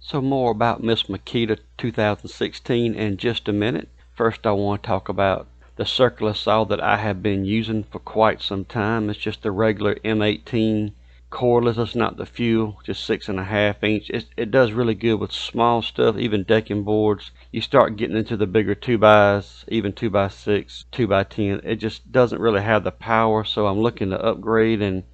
So more about Miss Makita 2016 in just a minute. First I want to talk about the circular saw that I have been using for quite some time. It's just the regular M18 cordless. It's not the fuel, just 6.5 inch. It does really good with small stuff, even decking boards. You start getting into the bigger 2x, even 2x6, 2x10. It just doesn't really have the power, so I'm looking to upgrade. And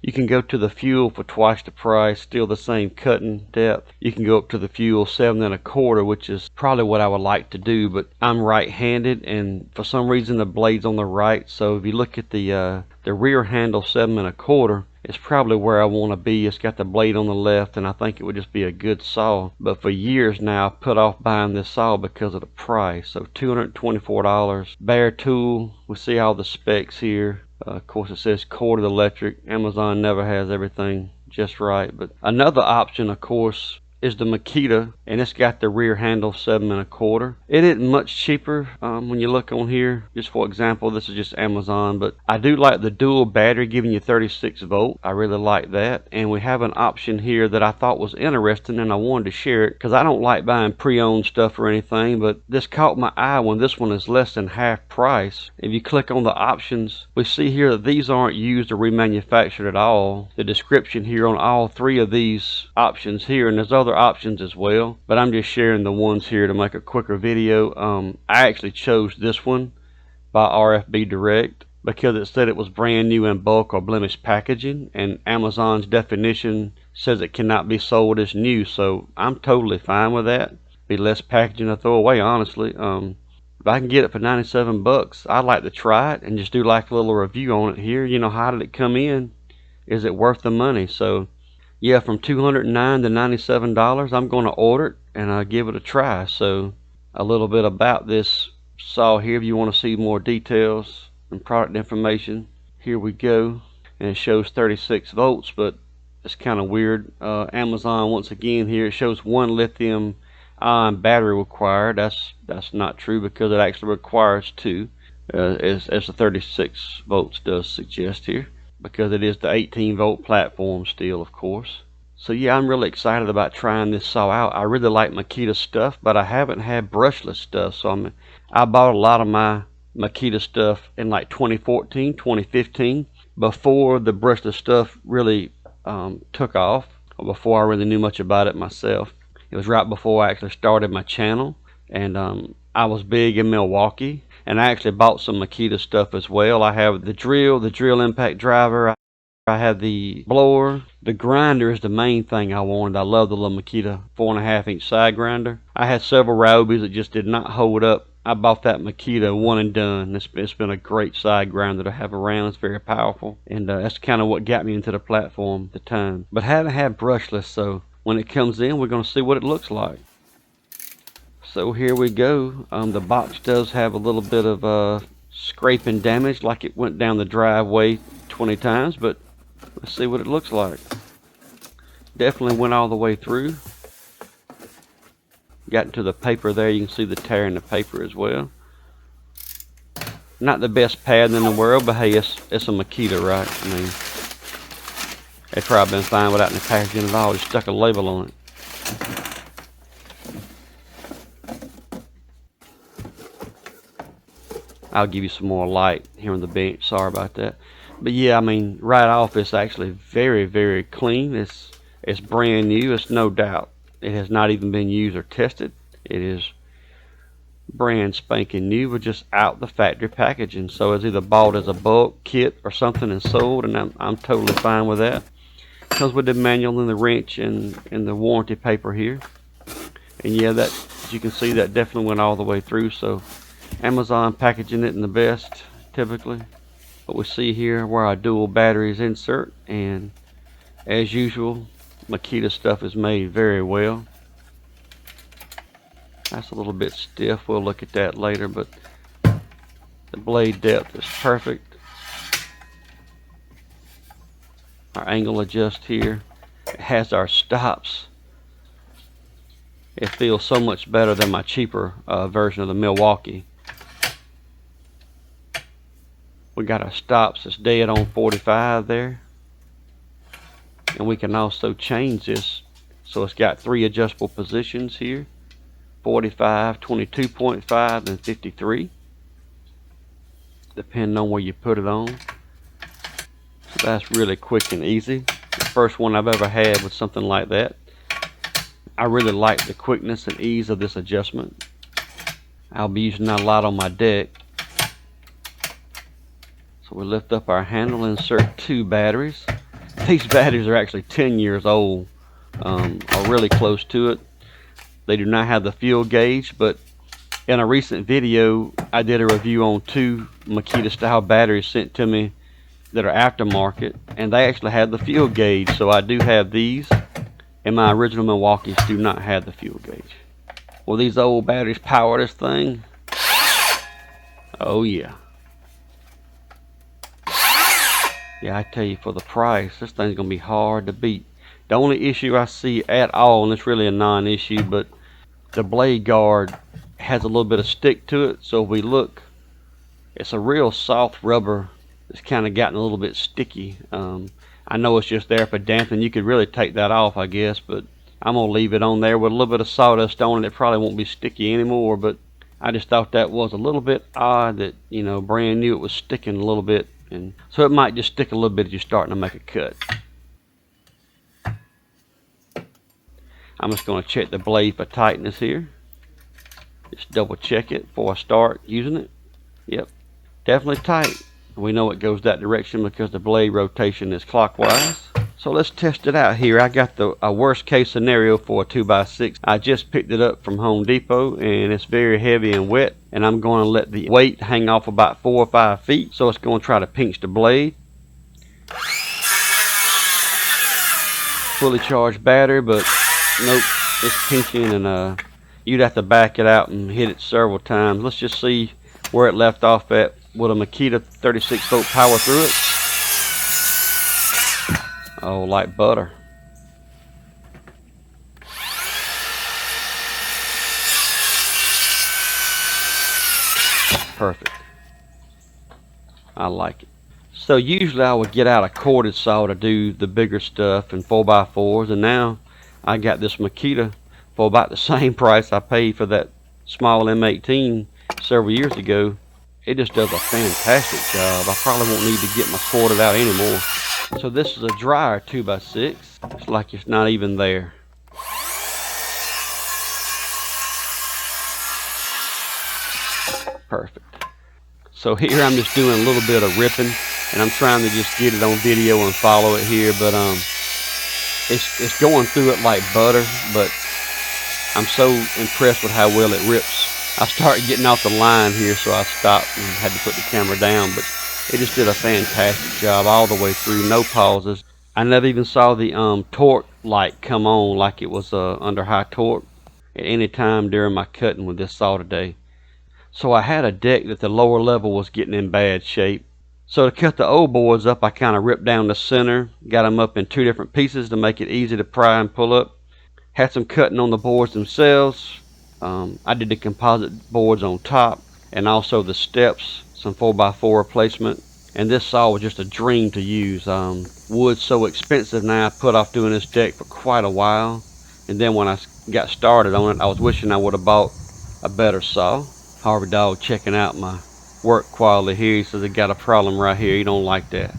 you can go to the fuel for twice the price, still the same cutting depth. You can go up to the fuel 7.25, which is probably what I would like to do, but I'm right-handed, and for some reason the blade's on the right. So if you look at the rear handle 7.25, it's probably where I want to be. It's got the blade on the left, and I think it would just be a good saw. But for years now, I've put off buying this saw because of the price. So $224. Bare tool. We see all the specs here. Of course, it says corded electric. Amazon never has everything just right. But another option, of course, is the Makita, and it's got the rear handle 7.25. It isn't much cheaper when you look on here. Just for example, this is just Amazon, but I do like the dual battery giving you 36 volt. I really like that. And we have an option here that I thought was interesting, and I wanted to share it because I don't like buying pre-owned stuff or anything, but this caught my eye when this one is less than half price. If you click on the options, we see here that these aren't used or remanufactured at all. The description here on all three of these options here, and there's other options as well, but I'm just sharing the ones here to make a quicker video. I actually chose this one by RFB Direct because it said it was brand new in bulk or blemished packaging, and Amazon's definition says it cannot be sold as new, so I'm totally fine with that. Be less packaging to throw away, honestly. If I can get it for 97 bucks, I'd like to try it and just do like a little review on it here. You know, how did it come in? Is it worth the money? So yeah, from $209 to $97, I'm going to order it and give it a try. So a little bit about this saw here. If you want to see more details and product information, here we go. And it shows 36 volts, but it's kind of weird. Amazon, once again, here it shows 1 lithium ion battery required. That's not true because it actually requires 2, as the 36 volts does suggest here, because it is the 18 volt platform still, of course. So yeah, I'm really excited about trying this saw out. I really like Makita stuff, but I haven't had brushless stuff. So I bought a lot of my Makita stuff in like 2014, 2015, before the brushless stuff really took off, or before I really knew much about it myself. It was right before I actually started my channel, and I was big in Milwaukee, and I actually bought some Makita stuff as well. I have the drill impact driver. I have the blower. The grinder is the main thing I wanted. I love the little Makita 4.5 inch side grinder. I had several Ryobis that just did not hold up. I bought that Makita one and done. It's been a great side grinder to have around. It's very powerful, and that's kind of what got me into the platform at the time. But haven't had brushless, so when it comes in, we're going to see what it looks like. So here we go. The box does have a little bit of scraping damage, like it went down the driveway 20 times, but let's see what it looks like. Definitely went all the way through. Got into the paper there. You can see the tear in the paper as well. Not the best pad in the world, but hey, it's a Makita, right? I mean, they've probably been fine without any packaging at all. Just stuck a label on it. I'll give you some more light here on the bench. Sorry about that. But yeah, I mean, right off, it's actually very, very clean. It's brand new. It's no doubt. It has not even been used or tested. It is brand spanking new with just out the factory packaging. So it's either bought as a bulk kit or something and sold, and I'm totally fine with that. Comes with the manual and the wrench and the warranty paper here. And yeah, that, as you can see, that definitely went all the way through. So Amazon packaging it in the best, typically. What we see here where our dual batteries insert, and as usual, Makita stuff is made very well. That's a little bit stiff. We'll look at that later, but the blade depth is perfect. Our angle adjust here. It has our stops. It feels so much better than my cheaper version of the Milwaukee. We got our stops. It's dead on 45 there. And we can also change this So it's got 3 adjustable positions here: 45, 22.5, and 53, depending on where you put it on. So that's really quick and easy. The first one I've ever had with something like that. I really like the quickness and ease of this adjustment. I'll be using that a lot on my deck. So we lift up our handle and insert 2 batteries. These batteries are actually 10 years old, or really close to it. They do not have the fuel gauge, but in a recent video I did a review on 2 Makita style batteries sent to me that are aftermarket, and they actually have the fuel gauge. So I do have these, and my original Milwaukee's do not have the fuel gauge. Will these old batteries power this thing? Oh yeah. Yeah, I tell you, for the price, this thing's gonna be hard to beat. The only issue I see at all, and it's really a non-issue, but the blade guard has a little bit of stick to it. So if we look, it's a real soft rubber. It's kind of gotten a little bit sticky. I know it's just there for damping. You could really take that off, I guess, but I'm gonna leave it on there with a little bit of sawdust on it. It probably won't be sticky anymore, but I just thought that was a little bit odd that, you know, brand new, it was sticking a little bit, and so it might just stick a little bit as you're starting to make a cut. I'm just going to check the blade for tightness here. Just double check it before I start using it. Yep, definitely tight. We know it goes that direction because the blade rotation is clockwise. So let's test it out here. I got a worst case scenario for a 2x6. I just picked it up from Home Depot, and it's very heavy and wet, and I'm going to let the weight hang off about 4 or 5 feet. So it's going to try to pinch the blade. Fully charged battery, but nope, it's pinching, and you'd have to back it out and hit it several times. Let's just see where it left off at with a Makita 36-volt power through it. Oh, like butter. Perfect. I like it. So usually I would get out a corded saw to do the bigger stuff and 4x4s, and now I got this Makita for about the same price I paid for that small M18 several years ago. It just does a fantastic job. I probably won't need to get my corded out anymore. So this is a dryer 2x6. It's like it's not even there. Perfect. So here I'm just doing a little bit of ripping, and I'm trying to just get it on video and follow it here, but it's going through it like butter, but I'm so impressed with how well it rips. I started getting off the line here, so I stopped and had to put the camera down, but it just did a fantastic job all the way through, no pauses. I never even saw the torque light come on like it was under high torque at any time during my cutting with this saw today. So I had a deck that the lower level was getting in bad shape. So to cut the old boards up, I kind of ripped down the center, got them up in 2 different pieces to make it easy to pry and pull up. Had some cutting on the boards themselves. I did the composite boards on top, and also the steps, some 4x4 replacement. And this saw was just a dream to use. Wood's so expensive now, I put off doing this deck for quite a while. And then when I got started on it, I was wishing I would have bought a better saw. Harvey Dog checking out my work quality here. He says I got a problem right here. He don't like that.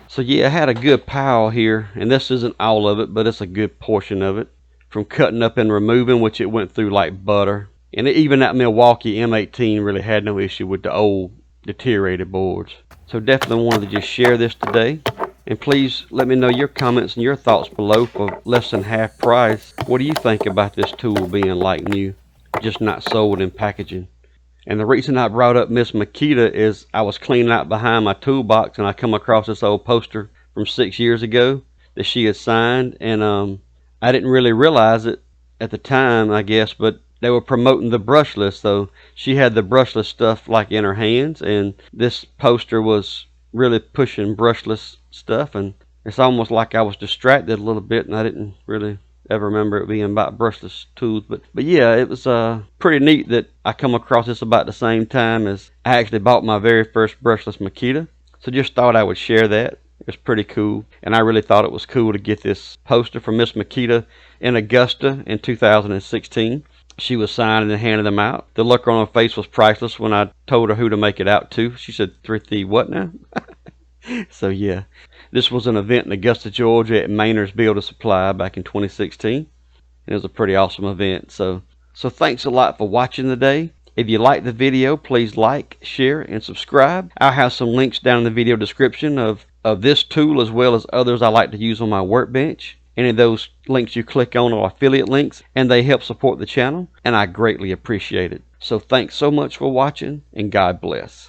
So yeah, I had a good pile here, and this isn't all of it, but it's a good portion of it. From cutting up and removing, which it went through like butter. And even that Milwaukee M18 really had no issue with the old deteriorated boards. So definitely wanted to just share this today. And please let me know your comments and your thoughts below. For less than half price, what do you think about this tool being like new, just not sold in packaging? And the reason I brought up Miss Makita is I was cleaning out behind my toolbox, and I come across this old poster from 6 years ago that she had signed, and I didn't really realize it at the time, I guess, but they were promoting the brushless. So she had the brushless stuff like in her hands, and this poster was really pushing brushless stuff, and it's almost like I was distracted a little bit, and I didn't really ever remember it being about brushless tools. But yeah, it was pretty neat that I come across this about the same time as I actually bought my very first brushless Makita. So just thought I would share that. It It's pretty cool, and I really thought it was cool to get this poster from Miss Makita in Augusta in 2016. She was signing and handing them out. The look on her face was priceless when I told her who to make it out to. She said, 3 what now? So yeah, this was an event in Augusta, Georgia at Mainer's Builder Supply back in 2016. It was a pretty awesome event. So thanks a lot for watching today. If you like the video, please like, share, and subscribe. I'll have some links down in the video description of this tool as well as others I like to use on my workbench. Any of those links you click on are affiliate links, and they help support the channel, and I greatly appreciate it. So thanks so much for watching, and God bless.